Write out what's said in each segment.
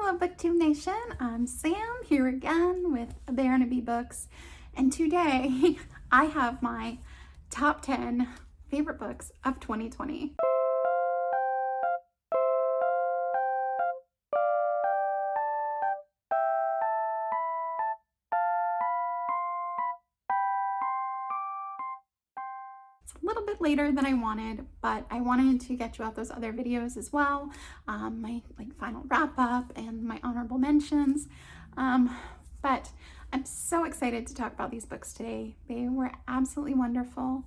Hello BookTube Nation, I'm Sam here again with Barnaby Books, and today I have my top 10 favorite books of 2020. It's a little bit later than I wanted, but I wanted to get you out those other videos as well, my final wrap up and my honorable mentions. But I'm so excited to talk about these books today. They were absolutely wonderful.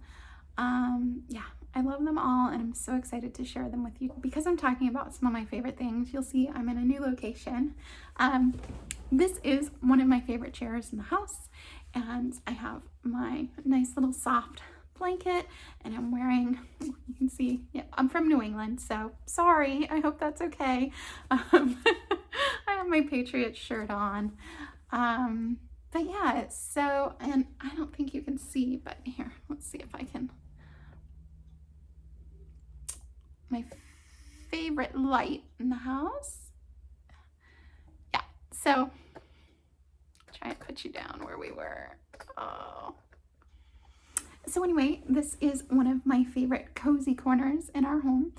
Yeah, I love them all, and I'm so excited to share them with you. Because I'm talking about some of my favorite things, you'll see I'm in a new location. This is one of my favorite chairs in the house, and I have my nice little soft blanket, and I'm wearing, you can see, yeah, I'm from New England, so sorry, I hope that's okay. I have my Patriot shirt on. But yeah, so, and I don't think you can see, but here, let's see if I can. My favorite light in the house. Yeah, so try and put you down where we were. Oh. So anyway, this is one of my favorite cozy corners in our home.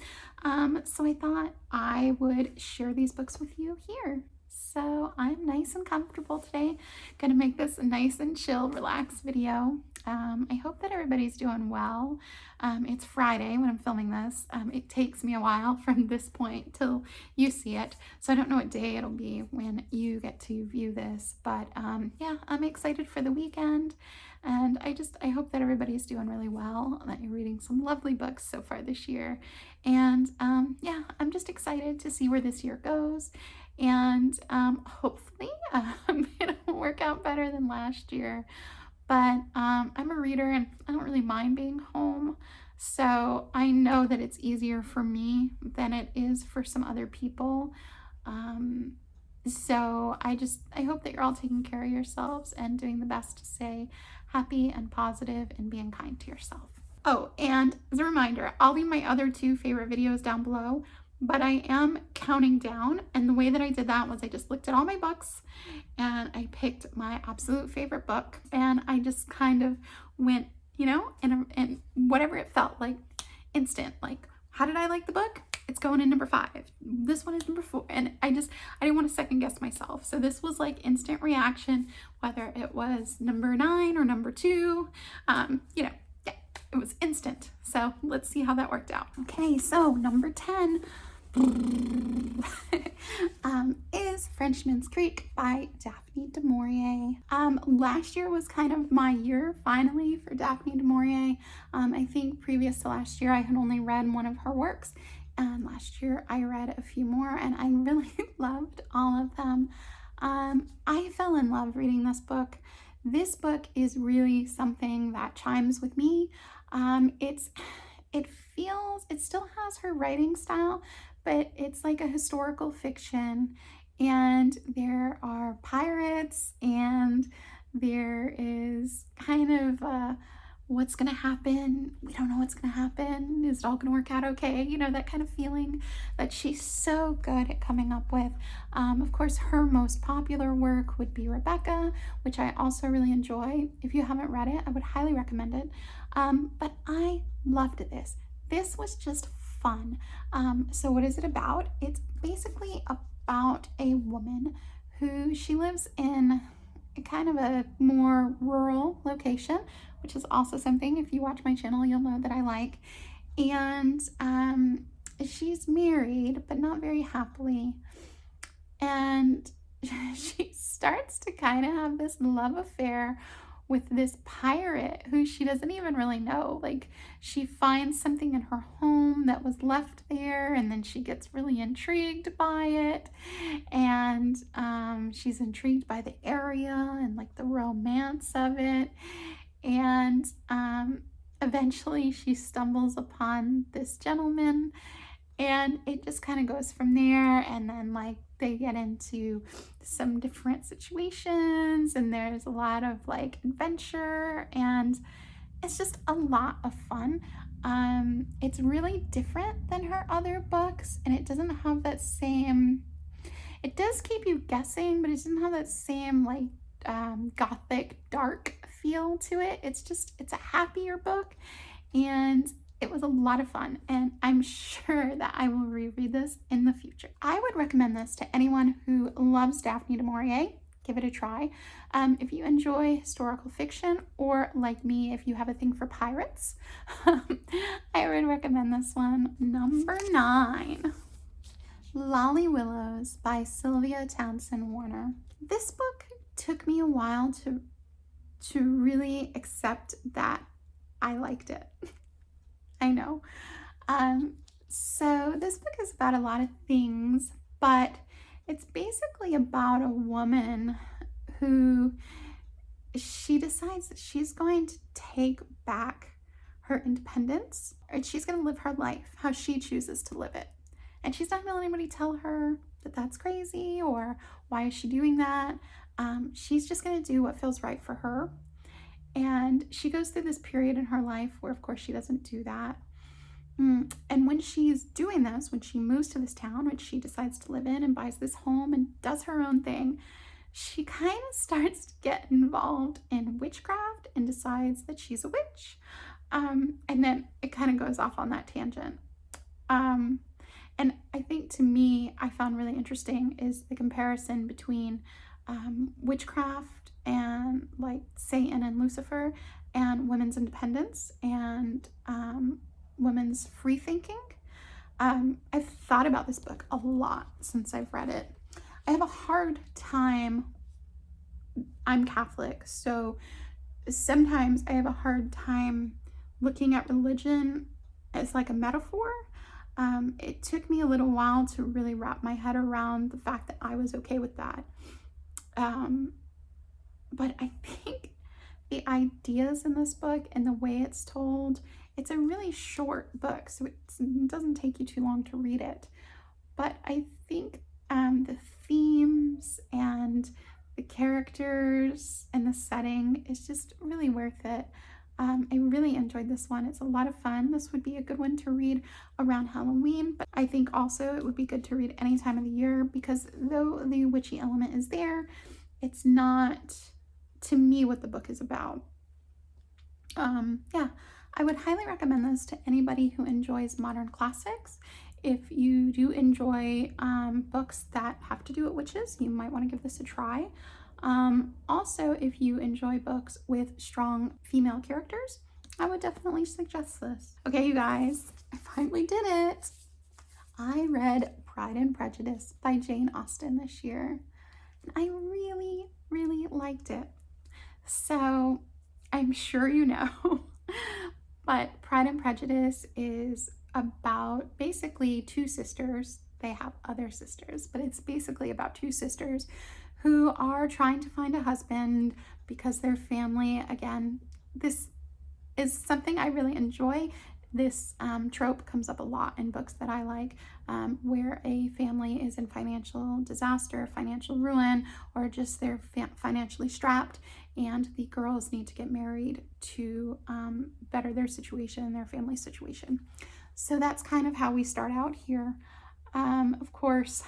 So I thought I would share these books with you here. So I'm nice and comfortable today. Gonna make this a nice and chill, relaxed video. I hope that everybody's doing well. It's Friday when I'm filming this. It takes me a while from this point till you see it. So I don't know what day it'll be when you get to view this. But yeah, I'm excited for the weekend. And I hope that everybody's doing really well, that you're reading some lovely books so far this year. And yeah, I'm just excited to see where this year goes. And hopefully it'll work out better than last year. But I'm a reader and I don't really mind being home. So I know that it's easier for me than it is for some other people. So I hope that you're all taking care of yourselves and doing the best to stay happy and positive and being kind to yourself. Oh, and as a reminder, I'll leave my other two favorite videos down below, but I am counting down, and the way that I did that was I just looked at all my books and I picked my absolute favorite book, and I just kind of went, you know, and whatever it felt like, instant, like, how did I like the book? It's going in number 5. This one is number 4. And I didn't want to second guess myself. So this was like instant reaction, whether it was number 9 or number 2. You know, yeah, it was instant. So let's see how that worked out. Okay, so number 10 is Frenchmans Creek by Daphne du Maurier. Last year was kind of my year finally for Daphne du Maurier. I think previous to last year I had only read one of her works, and last year I read a few more, and I really loved all of them. I fell in love reading this book. This book is really something that chimes with me. It still has her writing style, but it's like a historical fiction, and there are pirates, and there is kind of what's gonna happen. We don't know what's gonna happen. Is it all gonna work out okay? You know, that kind of feeling that she's so good at coming up with. Of course, her most popular work would be Rebecca, which I also really enjoy. If you haven't read it, I would highly recommend it. But I loved this. This was just fun. So what is it about? It's basically about a woman who she lives in kind of a more rural location, which is also something, if you watch my channel, you'll know that I like. And she's married, but not very happily. And she starts to kind of have this love affair with this pirate who she doesn't even really know. Like, she finds something in her home that was left there, and then she gets really intrigued by it, and she's intrigued by the area and like the romance of it, and eventually she stumbles upon this gentleman, and it just kind of goes from there. And then like they get into some different situations, and there's a lot of like adventure, and it's just a lot of fun. It's really different than her other books, and it doesn't have that same, It does keep you guessing, but it doesn't have that same like gothic dark feel to it. It's a happier book, and it was a lot of fun, and I'm sure that I will reread this in the future. I would recommend this to anyone who loves Daphne du Maurier. Give it a try. If you enjoy historical fiction, or like me, if you have a thing for pirates, I would recommend this one. Number 9, Lolly Willowes by Sylvia Townsend Warner. This book took me a while to really accept that I liked it. I know. So this book is about a lot of things, but it's basically about a woman who she decides that she's going to take back her independence, and she's going to live her life how she chooses to live it. And she's not going to let anybody tell her that that's crazy or why is she doing that. She's just going to do what feels right for her. And she goes through this period in her life where, of course, she doesn't do that. And when she's doing this, when she moves to this town, which she decides to live in and buys this home and does her own thing, she kind of starts to get involved in witchcraft and decides that she's a witch. And then it kind of goes off on that tangent. And I think to me, I found really interesting is the comparison between witchcraft and like Satan and Lucifer, and women's independence and women's free thinking. I've thought about this book a lot since I've read it. I have a hard time. I'm Catholic, so sometimes I have a hard time looking at religion as like a metaphor. It took me a little while to really wrap my head around the fact that I was okay with that. But I think the ideas in this book and the way it's told, it's a really short book, so it doesn't take you too long to read it. But I think the themes and the characters and the setting is just really worth it. I really enjoyed this one. It's a lot of fun. This would be a good one to read around Halloween, but I think also it would be good to read any time of the year, because though the witchy element is there, it's not, to me, what the book is about. Yeah, I would highly recommend this to anybody who enjoys modern classics. If you do enjoy books that have to do with witches, you might want to give this a try. Also, if you enjoy books with strong female characters, I would definitely suggest this. Okay, you guys, I finally did it. I read Pride and Prejudice by Jane Austen this year, and I really, really liked it. So I'm sure you know, but Pride and Prejudice is about basically two sisters. They have other sisters, but it's basically about two sisters who are trying to find a husband because their family, again, this is something I really enjoy. This trope comes up a lot in books that I like, where a family is in financial disaster, financial ruin, or just they're financially strapped, and the girls need to get married to better their situation, their family situation. So that's kind of how we start out here. Of course,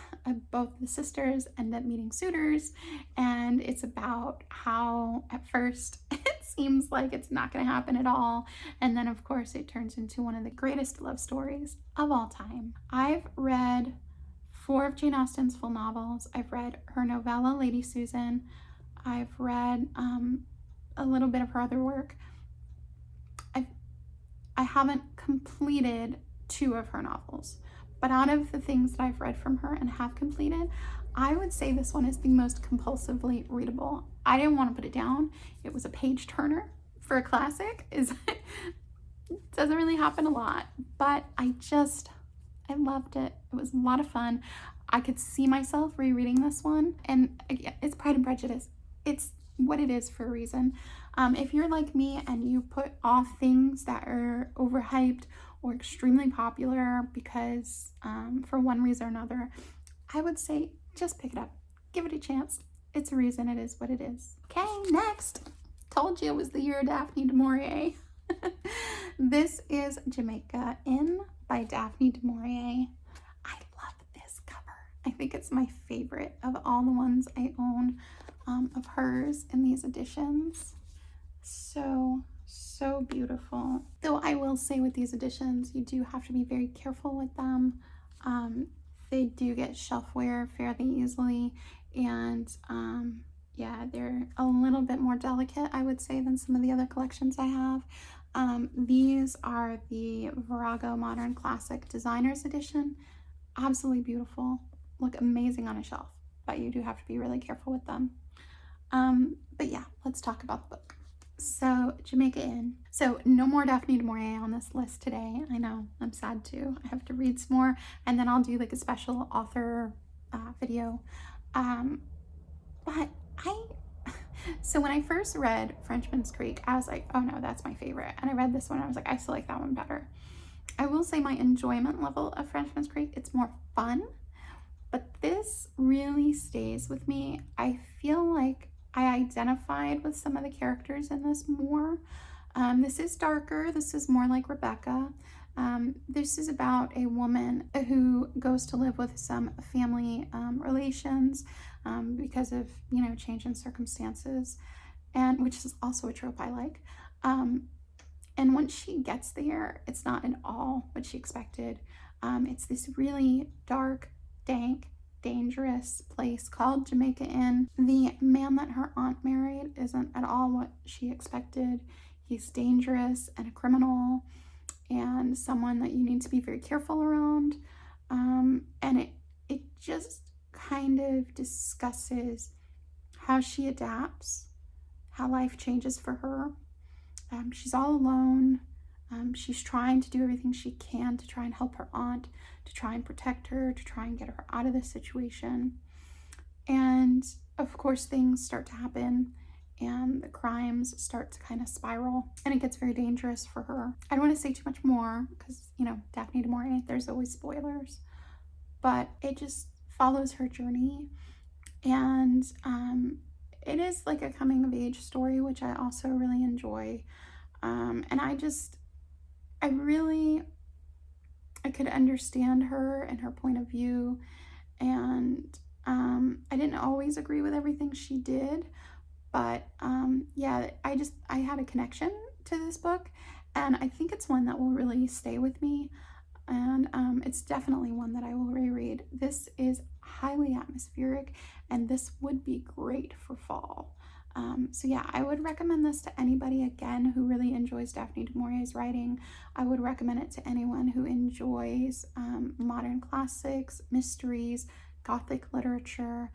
both the sisters end up meeting suitors, and it's about how at first it seems like it's not going to happen at all, and then of course it turns into one of the greatest love stories of all time. I've read 4 of Jane Austen's full novels. I've read her novella Lady Susan. I've read a little bit of her other work. I haven't completed 2 of her novels. But out of the things that I've read from her and have completed, I would say this one is the most compulsively readable. I didn't want to put it down. It was a page turner for a classic. It doesn't really happen a lot, but I loved it. It was a lot of fun. I could see myself rereading this one, and again, it's Pride and Prejudice. It's what it is for a reason. If you're like me and you put off things that are overhyped or extremely popular because for one reason or another, I would say just pick it up. Give it a chance. It's a reason. It is what it is. Okay, next. Told you it was the year of Daphne du Maurier. This is Jamaica Inn by Daphne du Maurier. I love this cover. I think it's my favorite of all the ones I own of hers in these editions. So beautiful. Though I will say with these editions, you do have to be very careful with them. They do get shelf wear fairly easily, and yeah, they're a little bit more delicate, I would say, than some of the other collections I have. These are the Virago Modern Classic Designers Edition. Absolutely beautiful. Look amazing on a shelf, but you do have to be really careful with them. But yeah, let's talk about the book. So, Jamaica Inn. So, no more Daphne du Maurier on this list today. I know, I'm sad too. I have to read some more, and then I'll do like a special author video. But so when I first read Frenchmans Creek, I was like, oh no, that's my favorite. And I read this one, I was like, I still like that one better. I will say my enjoyment level of Frenchman's Creek, it's more fun, but this really stays with me. I feel like I identified with some of the characters in this more. This is darker. This is more like Rebecca. This is about a woman who goes to live with some family relations because of, change in circumstances, and which is also a trope I like. And when she gets there, it's not at all what she expected. It's this really dark, dank, dangerous place called Jamaica Inn. The man that her aunt married isn't at all what she expected. He's dangerous and a criminal and someone that you need to be very careful around. And it just kind of discusses how she adapts, how life changes for her. She's all alone. She's trying to do everything she can to try and help her aunt, to try and protect her, to try and get her out of this situation. And of course, things start to happen and the crimes start to kind of spiral, and it gets very dangerous for her. I don't want to say too much more because, Daphne du Maurier, there's always spoilers, but it just follows her journey. And it is like a coming of age story, which I also really enjoy. And I could understand her and her point of view. And I didn't always agree with everything she did, but yeah, I had a connection to this book, and I think it's one that will really stay with me. And it's definitely one that I will reread. This is highly atmospheric, and this would be great for fall. So yeah, I would recommend this to anybody, again, who really enjoys Daphne du Maurier's writing. I would recommend it to anyone who enjoys modern classics, mysteries, Gothic literature.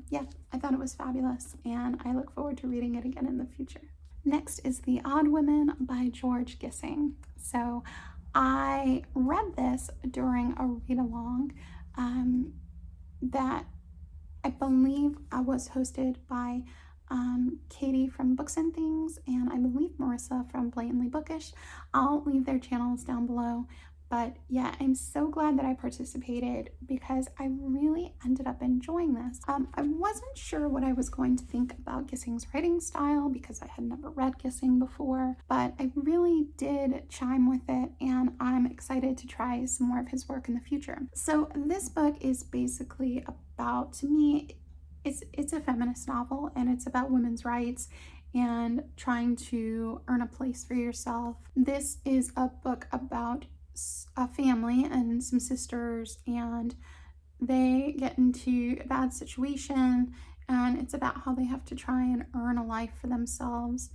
Yeah, I thought it was fabulous, and I look forward to reading it again in the future. Next is The Odd Women by George Gissing. So I read this during a read-along that I believe was hosted by Katie from Books and Things, and I believe Marissa from Blatantly Bookish. I'll leave their channels down below. But yeah, I'm so glad that I participated because I really ended up enjoying this. I wasn't sure what I was going to think about Gissing's writing style because I had never read Gissing before, but I really did chime with it, and I'm excited to try some more of his work in the future. So this book is basically about, to me, it's a feminist novel, and it's about women's rights and trying to earn a place for yourself. This is a book about a family and some sisters, and they get into a bad situation, and it's about how they have to try and earn a life for themselves.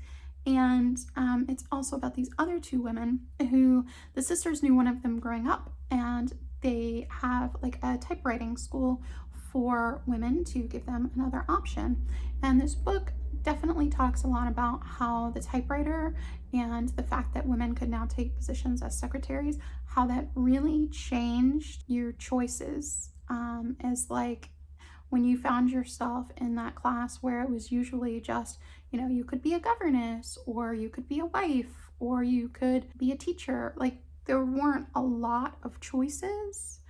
And it's also about these other two women who the sisters knew one of them growing up, and they have like a typewriting school for women to give them another option. And this book definitely talks a lot about how the typewriter and the fact that women could now take positions as secretaries, how that really changed your choices, as like when you found yourself in that class where it was usually just, you could be a governess, or you could be a wife, or you could be a teacher. Like, there weren't a lot of choices.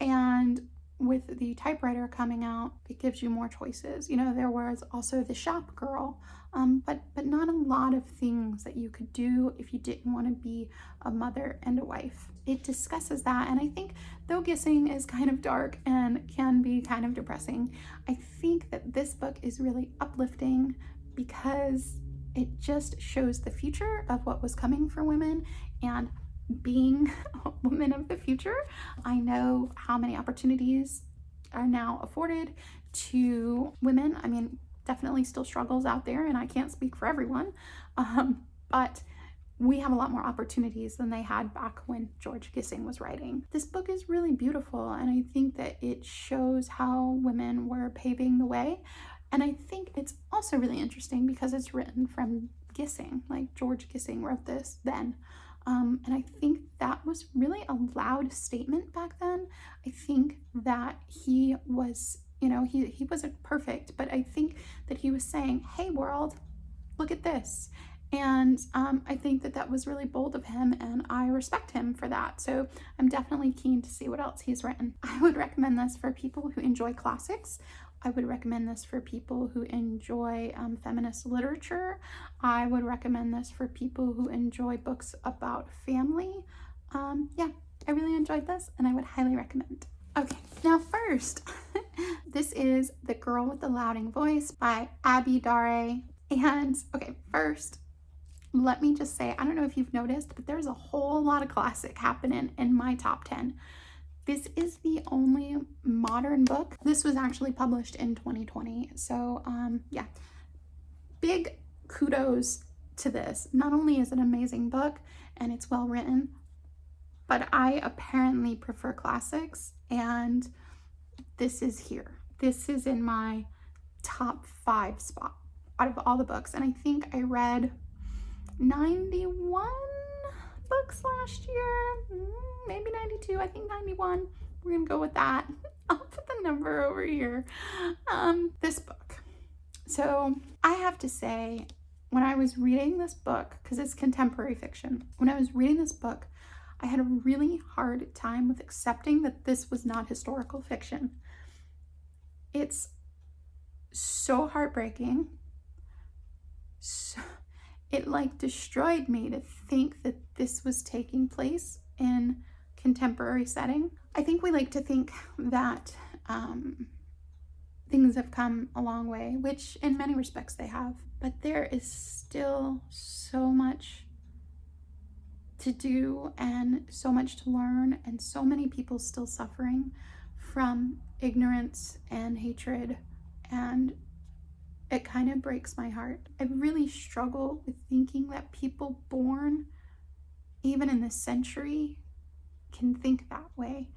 And with the typewriter coming out, it gives you more choices. There was also the shop girl, but not a lot of things that you could do if you didn't want to be a mother and a wife. it discusses that. And I think though Gissing is kind of dark and can be kind of depressing, I think that this book is really uplifting because it just shows the future of what was coming for women. And being a woman of the future, I know how many opportunities are now afforded to women. I mean, definitely still struggles out there, and I can't speak for everyone, but we have a lot more opportunities than they had back when George Gissing was writing. This book is really beautiful, and I think that it shows how women were paving the way. And I think it's also really interesting because it's written from Gissing, like George Gissing wrote this then. And I think that was really a loud statement back then. I think that he was, you know, he wasn't perfect, but I think that he was saying, hey world, look at this. And I think that that was really bold of him, and I respect him for that. So I'm definitely keen to see what else he's written. I would recommend this for people who enjoy classics. I would recommend this for people who enjoy feminist literature. I would recommend this for people who enjoy books about family. Yeah, I really enjoyed this, and I would highly recommend. Okay, now first, this is The Girl with the Louding Voice by Abby Daré. And okay, first, let me just say, I don't know if you've noticed, but there's a whole lot of classic happening in my top 10. This is the only modern book. This was actually published in 2020. So yeah, big kudos to this. Not only is it an amazing book and it's well written, but I apparently prefer classics, and this is here. This is in my top 5 spot out of all the books. And I think I read 91 books last year, maybe 92, I think 91. We're gonna go with that. I'll put the number over here. This book. So I have to say, when I was reading this book, because it's contemporary fiction, when I was reading this book, I had a really hard time with accepting that this was not historical fiction. It's so heartbreaking. So, it like destroyed me to think that this was taking place in contemporary setting. I think we like to think that things have come a long way, which in many respects they have, but there is still so much to do and so much to learn, and so many people still suffering from ignorance and hatred, and it kind of breaks my heart. I really struggle with thinking that people born even in this century can think that way,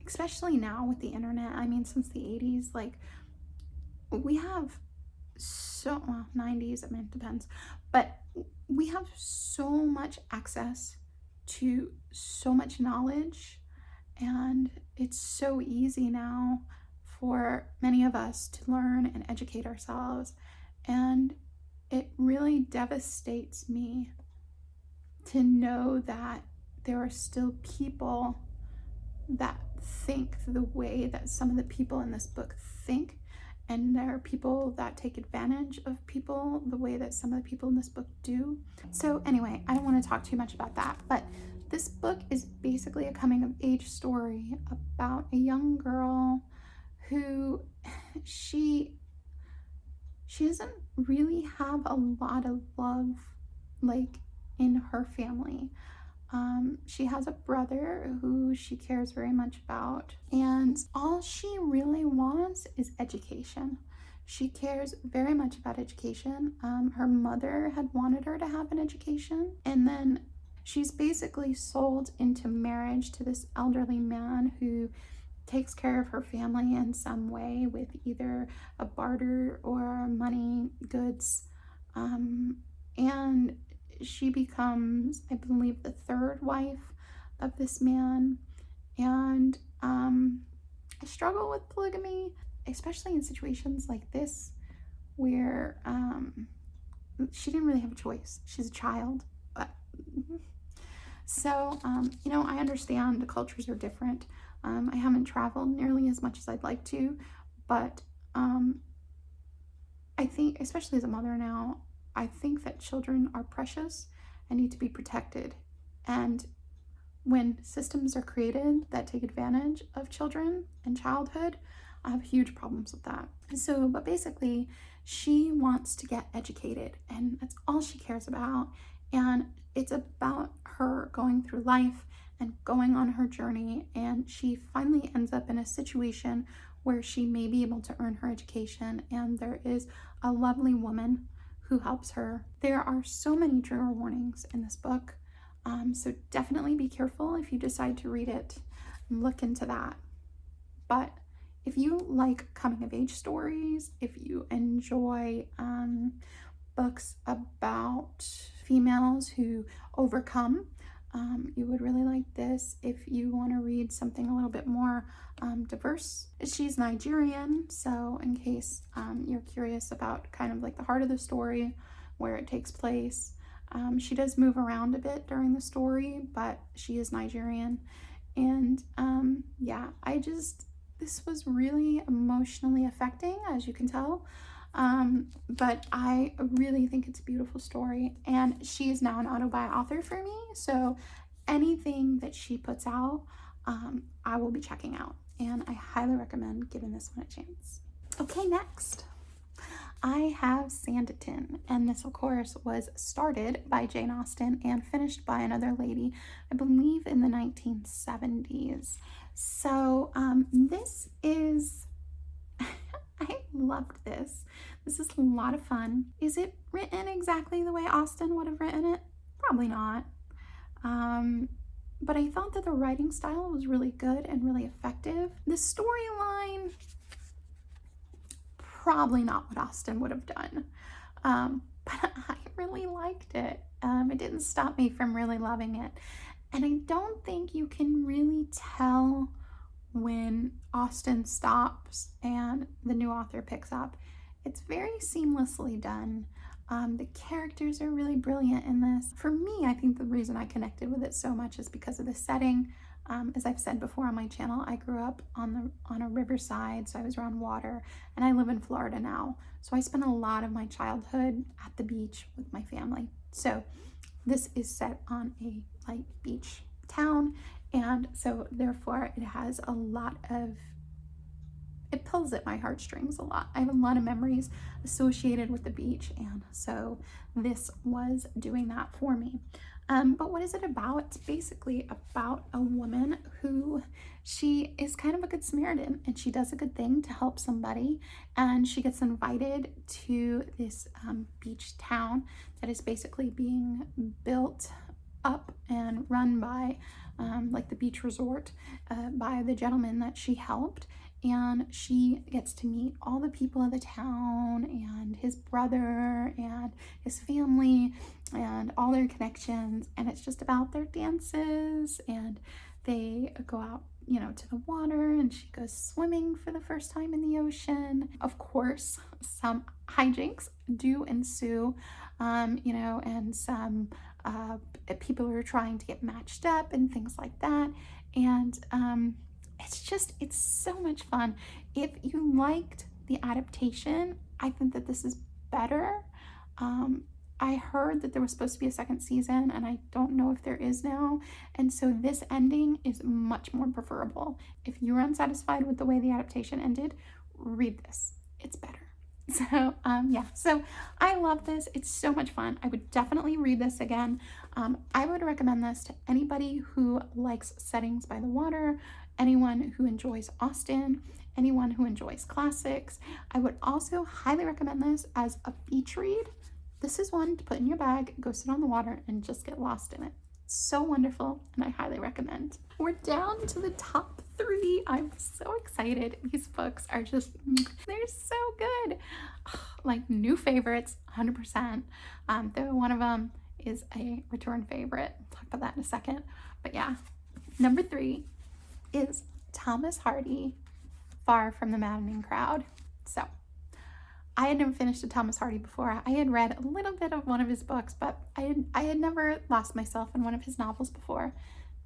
especially now with the internet. I mean, since the 80s, like we have so, well, 90s, I mean, it depends, but we have so much access to so much knowledge, and it's so easy now for many of us to learn and educate ourselves. And it really devastates me to know that there are still people that think the way that some of the people in this book think, and there are people that take advantage of people the way that some of the people in this book do. So anyway, I don't want to talk too much about that, but this book is basically a coming of age story about a young girl who she doesn't really have a lot of love like in her family. She has a brother who she cares very much about, and all she really wants is education. She cares very much about education. Her mother had wanted her to have an education, and then she's basically sold into marriage to this elderly man who takes care of her family in some way with either a barter or money, goods, and she becomes, I believe, the 3rd wife of this man. And I struggle with polygamy, especially in situations like this where she didn't really have a choice. She's a child, but so you know, I understand the cultures are different. I haven't traveled nearly as much as I'd like to, but I think, especially as a mother now, I think that children are precious and need to be protected. And when systems are created that take advantage of children and childhood, I have huge problems with that. So, but basically, she wants to get educated, and that's all she cares about. And it's about her going through life and going on her journey. And she finally ends up in a situation where she may be able to earn her education. And there is a lovely woman who helps her. There are so many trigger warnings in this book. So definitely be careful if you decide to read it. Look into that. But if you like coming of age stories, if you enjoy books about females who overcome, you would really like this. If you want to read something a little bit more diverse, she's Nigerian, so in case you're curious about kind of like the heart of the story, where it takes place, she does move around a bit during the story, but she is Nigerian. And yeah, this was really emotionally affecting, as you can tell. But I really think it's a beautiful story, and she is now an auto-buy author for me, so anything that she puts out, I will be checking out, and I highly recommend giving this one a chance. Okay, next I have Sanditon, and this of course was started by Jane Austen and finished by another lady, I believe in the 1970s. So this is I loved this. This is a lot of fun. Is it written exactly the way Austen would have written it? Probably not. But I thought that the writing style was really good and really effective. The storyline, probably not what Austen would have done. But I really liked it. It didn't stop me from really loving it. And I don't think you can really tell when Austen stops and the new author picks up. It's very seamlessly done. The characters are really brilliant in this. For me, I think the reason I connected with it so much is because of the setting. As I've said before on my channel, I grew up on a riverside, so I was around water, and I live in Florida now. So I spent a lot of my childhood at the beach with my family. So this is set on a like beach town, and so therefore it has a lot of, it pulls at my heartstrings a lot. I have a lot of memories associated with the beach, and so this was doing that for me. But what is it about? It's basically about a woman who, she is kind of a good Samaritan, and she does a good thing to help somebody, and she gets invited to this beach town that is basically being built up and run by like the beach resort by the gentleman that she helped. And she gets to meet all the people of the town and his brother and his family and all their connections, and it's just about their dances, and they go out, you know, to the water, and she goes swimming for the first time in the ocean. Of course, some hijinks do ensue, you know, and some people are trying to get matched up and things like that. And it's so much fun. If you liked the adaptation, I think that this is better. I heard that there was supposed to be a second season, and I don't know if there is now. And so this ending is much more preferable. If you're unsatisfied with the way the adaptation ended, read this. It's better. So yeah, so I love this. It's so much fun. I would definitely read this again. I would recommend this to anybody who likes settings by the water, anyone who enjoys Austen, anyone who enjoys classics. I would also highly recommend this as a beach read. This is one to put in your bag, go sit on the water, and just get lost in it. It's so wonderful, and I highly recommend. We're down to the top 3. I'm so excited. These books are just, they're so good. Like new favorites, 100%. Though one of them is a return favorite. I'll talk about that in a second. But yeah, number 3 is Thomas Hardy, Far from the Maddening Crowd. So I had never finished a Thomas Hardy before. I had read a little bit of one of his books, but I had never lost myself in one of his novels before.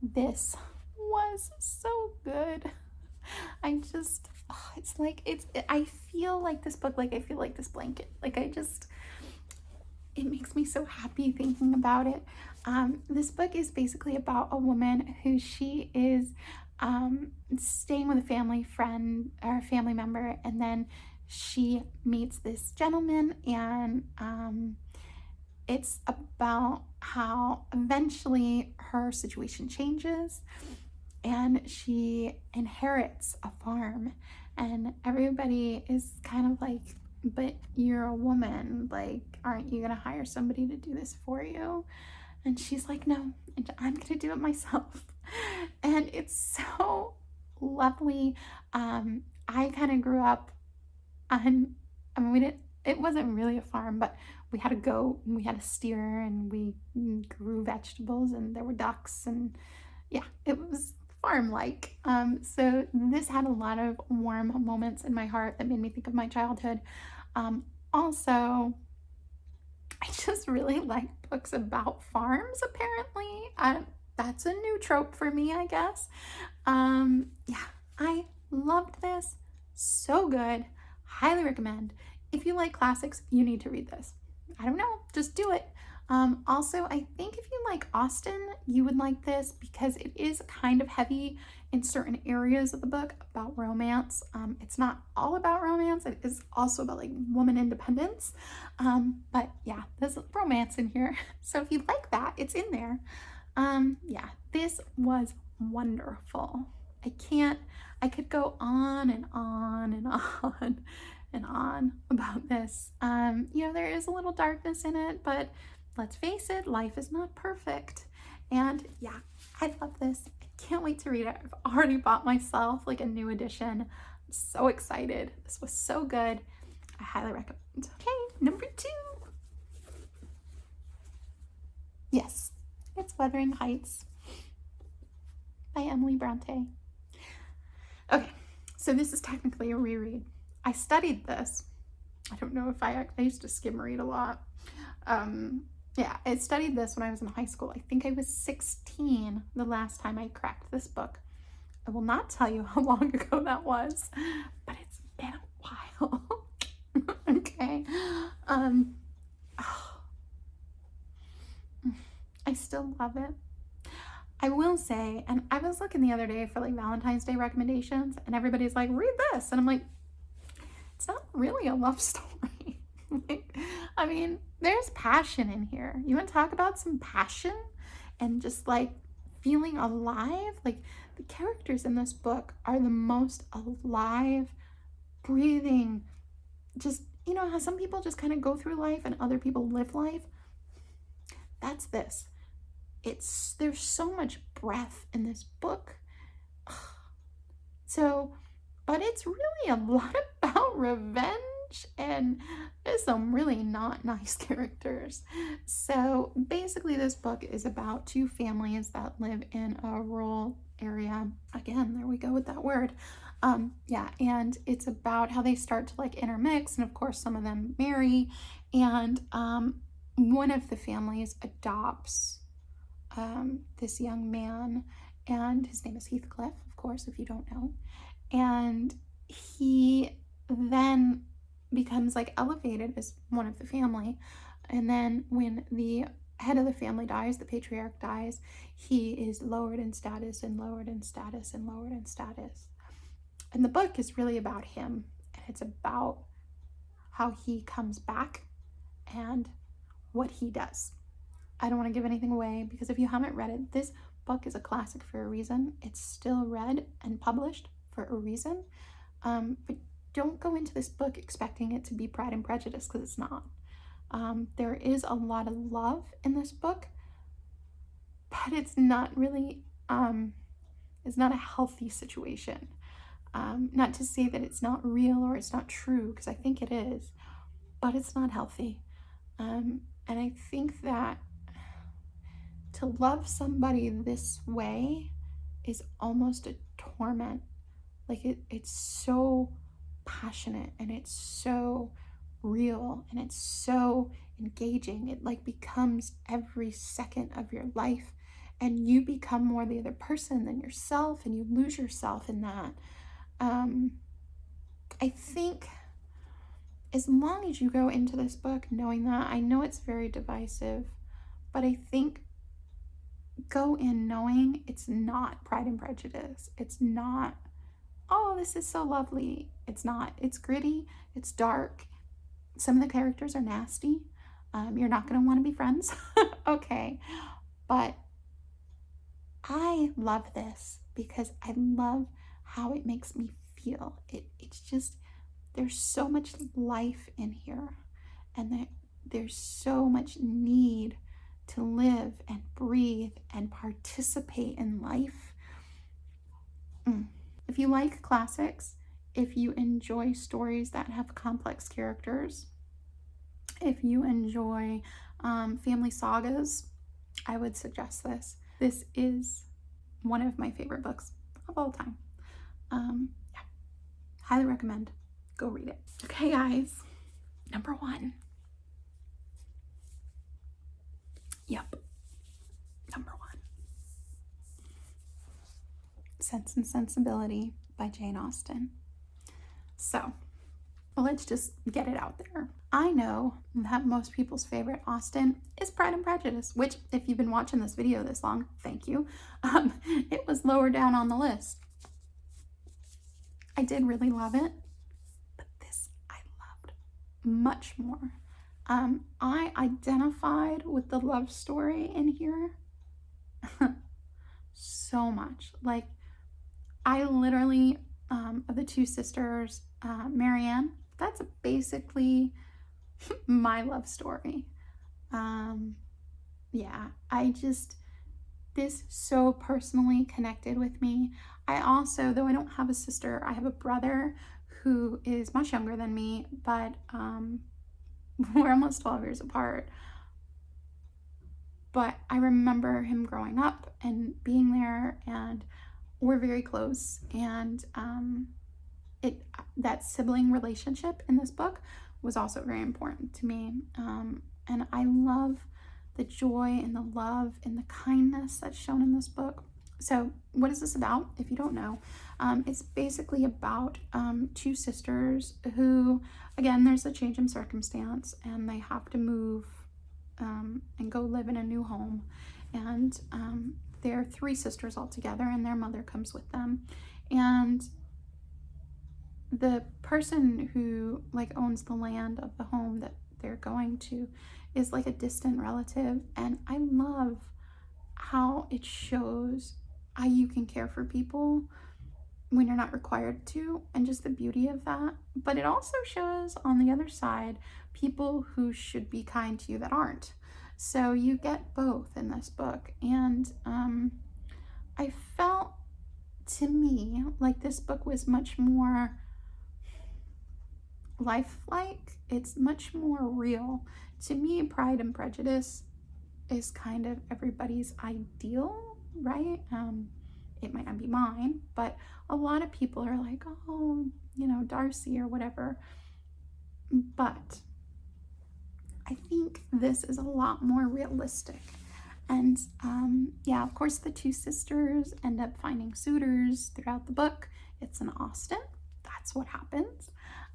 This was so good. I just, I feel like this book, like I feel like this blanket. Like I just, it makes me so happy thinking about it. This book is basically about a woman who she is staying with a family friend or a family member, and then she meets this gentleman, and it's about how eventually her situation changes and she inherits a farm, and everybody is kind of like, but you're a woman, like, aren't you gonna hire somebody to do this for you? And she's like, no, I'm gonna do it myself. And it's so lovely. I kind of grew up on, I mean, we didn't, it wasn't really a farm, but we had a goat and we had a steer and we grew vegetables and there were ducks, and yeah, it was farm-like. So this had a lot of warm moments in my heart that made me think of my childhood. Also, I just really like books about farms, apparently. That's a new trope for me, I guess. Yeah, I loved this. So good. Highly recommend. If you like classics, you need to read this. I don't know, just do it. Also, I think if you like Austen, you would like this because it is kind of heavy in certain areas of the book about romance. It's not all about romance. It is also about like woman independence. But yeah, there's romance in here. So if you like that, it's in there. Yeah, this was wonderful. I could go on and on and on and on about this. There is a little darkness in it, but let's face it, life is not perfect. And yeah, I love this. I can't wait to read it. I've already bought myself like a new edition. I'm so excited. This was so good. I highly recommend. Okay, number 2. Yes, it's Wuthering Heights by Emily Brontë. Okay, so this is technically a reread. I studied this. I don't know if I used to skim read a lot. Yeah, I studied this when I was in high school. I think I was 16 the last time I cracked this book. I will not tell you how long ago that was, but it's been a while. Okay. I still love it. I will say, and I was looking the other day for like Valentine's Day recommendations, and everybody's like, read this. And I'm like, it's not really a love story. I mean, there's passion in here. You want to talk about some passion and just like feeling alive? Like, the characters in this book are the most alive, breathing, just, how some people just kind of go through life and other people live life? That's this. There's so much breath in this book. So, but it's really a lot about revenge, and there's some really not nice characters. So basically this book is about 2 families that live in a rural area. Again, there we go with that word. Yeah, and it's about how they start to like intermix, and of course some of them marry, and one of the families adopts this young man, and his name is Heathcliff, of course, if you don't know. And he then becomes like elevated as one of the family. And then when the head of the family dies, the patriarch dies, he is lowered in status and lowered in status and lowered in status. And the book is really about him, and it's about how he comes back and what he does. I don't want to give anything away, because if you haven't read it, this book is a classic for a reason. It's still read and published for a reason. But don't go into this book expecting it to be Pride and Prejudice, because it's not. There is a lot of love in this book, but it's not really, it's not a healthy situation. Not to say that it's not real or it's not true, because I think it is, but it's not healthy. And I think that to love somebody this way is almost a torment. Like it's so passionate, and it's so real, and it's so engaging. It like becomes every second of your life, and you become more the other person than yourself, and you lose yourself in that. I think as long as you go into this book knowing that, I know it's very divisive, but I think go in knowing it's not Pride and Prejudice. It's not, oh, this is so lovely. It's not. It's gritty. It's dark. Some of the characters are nasty. You're not going to want to be friends. Okay. But I love this because I love how it makes me feel. It's just, there's so much life in here, and there's so much need to live and breathe and participate in life. If you like classics, if you enjoy stories that have complex characters, if you enjoy family sagas, I would suggest this. This is one of my favorite books of all time. Yeah, highly recommend. Go read it. Okay, guys, number 1. Yep, number 1. Sense and Sensibility by Jane Austen. So, let's just get it out there. I know that most people's favorite Austen is Pride and Prejudice, which, if you've been watching this video this long, thank you. It was lower down on the list. I did really love it, but this I loved much more. I identified with the love story in here so much. Like, I literally, of the 2 sisters, Marianne, that's basically my love story. Yeah, this so personally connected with me. I also, though I don't have a sister, I have a brother who is much younger than me, but we're almost 12 years apart. But I remember him growing up and being there, and we're very close. And that sibling relationship in this book was also very important to me. And I love the joy and the love and the kindness that's shown in this book. So what is this about, if you don't know? It's basically about 2 sisters who, again, there's a change in circumstance, and they have to move and go live in a new home. And they're 3 sisters all together, and their mother comes with them. And the person who owns the land of the home that they're going to is like a distant relative. And I love how it shows how you can care for people when you're not required to, and just the beauty of that. But it also shows, on the other side, people who should be kind to you that aren't. So you get both in this book. And I felt, to me, like this book was much more lifelike. It's much more real. To me, Pride and Prejudice is kind of everybody's ideal, right? It might not be mine, but a lot of people are like, oh, Darcy or whatever. But I think this is a lot more realistic. And yeah, of course, the 2 sisters end up finding suitors throughout the book. It's in Austen. That's what happens.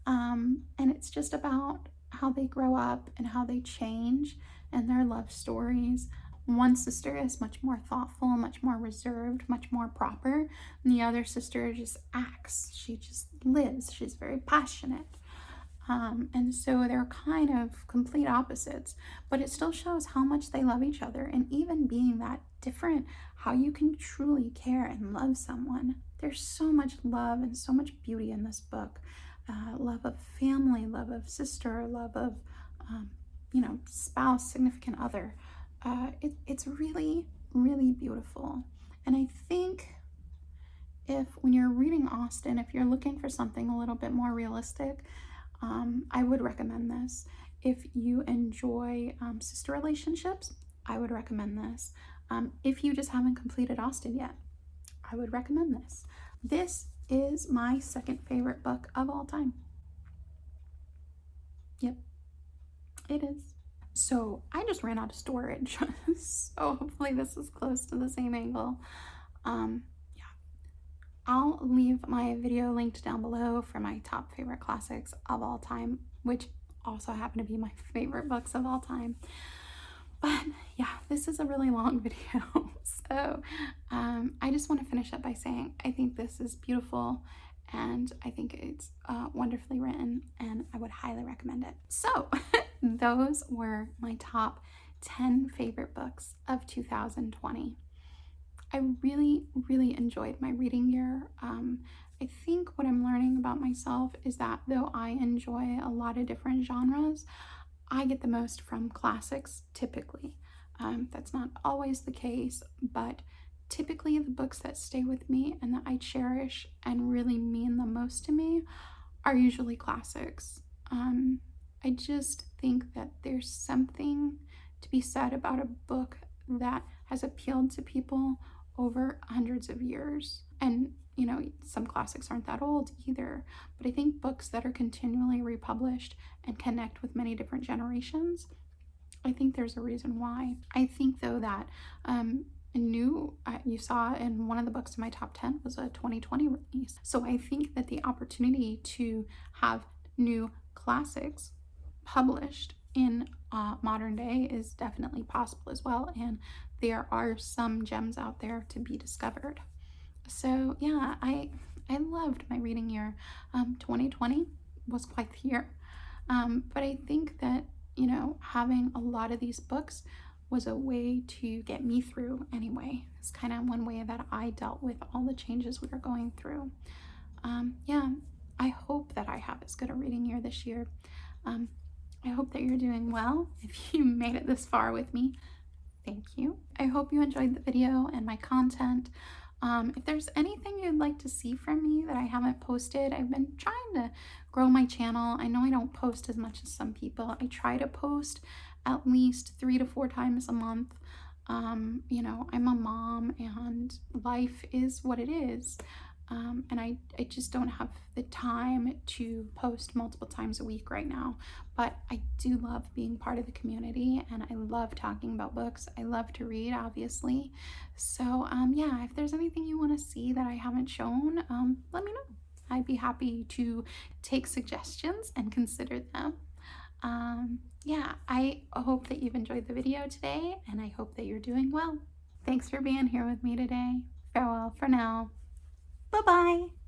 And it's just about how they grow up and how they change and their love stories. One sister is much more thoughtful, much more reserved, much more proper. And the other sister just acts. She just lives. She's very passionate. And so they're kind of complete opposites, but it still shows how much they love each other. And even being that different, how you can truly care and love someone. There's so much love and so much beauty in this book. Love of family, love of sister, love of, spouse, significant other. It's really, really beautiful. And I think when you're reading Austen, if you're looking for something a little bit more realistic, I would recommend this. If you enjoy sister relationships, I would recommend this. If you just haven't completed Austen yet, I would recommend this. This is my 2nd favorite book of all time. Yep, it is. So I just ran out of storage. So hopefully this is close to the same angle. Yeah, I'll leave my video linked down below for my top favorite classics of all time. which also happen to be my favorite books of all time. But yeah, this is a really long video. So I just want to finish up by saying I think this is beautiful and I think it's wonderfully written and I would highly recommend it. So those were my top 10 favorite books of 2020. I really, really enjoyed my reading year. I think what I'm learning about myself is that though I enjoy a lot of different genres, I get the most from classics typically. That's not always the case, but typically the books that stay with me and that I cherish and really mean the most to me are usually classics. I just think that there's something to be said about a book that has appealed to people over hundreds of years. And you know, some classics aren't that old either, but I think books that are continually republished and connect with many different generations, I think there's a reason why. I think though that you saw in one of the books in my top 10 was a 2020 release. So I think that the opportunity to have new classics published in modern day is definitely possible as well, and there are some gems out there to be discovered. So yeah, I loved my reading year. 2020 was quite the year, but I think that, you know, having a lot of these books was a way to get me through anyway. It's kind of one way that I dealt with all the changes we were going through. Yeah, I hope that I have as good a reading year this year. I hope that you're doing well. If you made it this far with me, thank you. I hope you enjoyed the video and my content. If there's anything you'd like to see from me that I haven't posted, I've been trying to grow my channel. I know I don't post as much as some people. I try to post at least 3 to 4 times a month. You know, I'm a mom and life is what it is. And I just don't have the time to post multiple times a week right now, but I do love being part of the community and I love talking about books. I love to read, obviously. So yeah, if there's anything you want to see that I haven't shown, let me know. I'd be happy to take suggestions and consider them. Yeah, I hope that you've enjoyed the video today and I hope that you're doing well. Thanks for being here with me today. Farewell for now. Bye-bye.